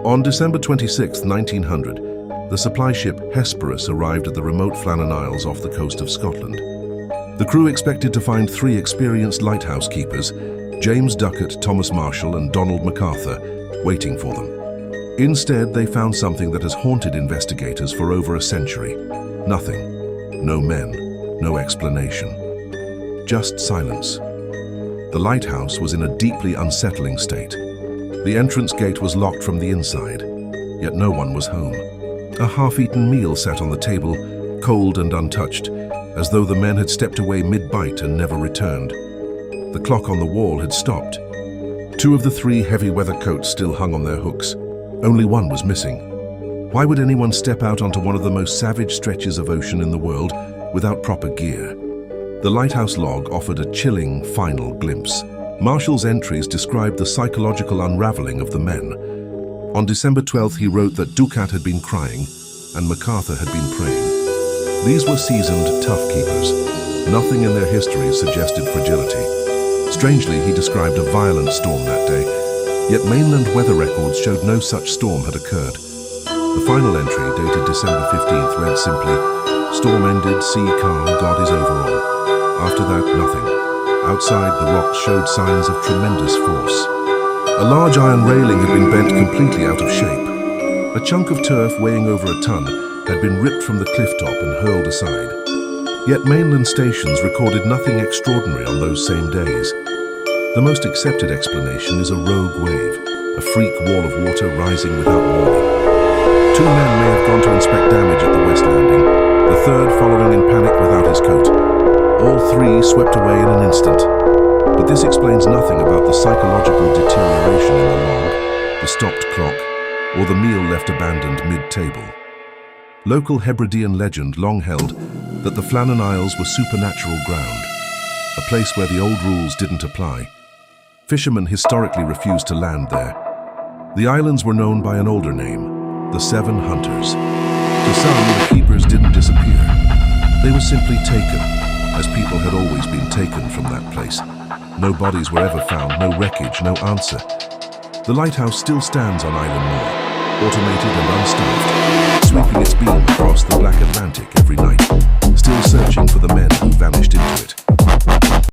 On December 26, 1900, the supply ship Hesperus arrived at the remote Flannan Isles off the coast of Scotland. The crew expected to find 3 experienced lighthouse keepers, James Duckett, Thomas Marshall, and Donald MacArthur, waiting for them. Instead, they found something that has haunted investigators for over a century. Nothing. No men. No explanation. Just silence. The lighthouse was in a deeply unsettling state. The entrance gate was locked from the inside, yet no one was home. A half-eaten meal sat on the table, cold and untouched, as though the men had stepped away mid-bite and never returned. The clock on the wall had stopped. 2 of the 3 heavy weather coats still hung on their hooks. Only one was missing. Why would anyone step out onto one of the most savage stretches of ocean in the world without proper gear? The lighthouse log offered a chilling final glimpse. Marshall's entries described the psychological unraveling of the men. On December 12th, he wrote that Ducat had been crying and MacArthur had been praying. These were seasoned, tough keepers. Nothing in their histories suggested fragility. Strangely, he described a violent storm that day, yet mainland weather records showed no such storm had occurred. The final entry, dated December 15th, read simply, "Storm ended, sea calm, God is over all." After that, nothing. Outside, the rocks showed signs of tremendous force. A large iron railing had been bent completely out of shape. A chunk of turf weighing over a ton had been ripped from the cliff top and hurled aside. Yet mainland stations recorded nothing extraordinary on those same days. The most accepted explanation is a rogue wave, a freak wall of water rising without warning. 2 men may have gone to inspect damage at the West Landing, the third following in panic without his coat. All 3 swept away in an instant. But this explains nothing about the psychological deterioration in the log, the stopped clock, or the meal left abandoned mid-table. Local Hebridean legend long held that the Flannan Isles were supernatural ground, a place where the old rules didn't apply. Fishermen historically refused to land there. The islands were known by an older name, the 7 Hunters. To some, the keepers didn't disappear. They were simply taken, as people had always been taken from that place. No bodies were ever found, no wreckage, no answer. The lighthouse still stands on Island Moor, automated and unstaffed, sweeping its beam across the Black Atlantic every night, still searching for the men who vanished into it.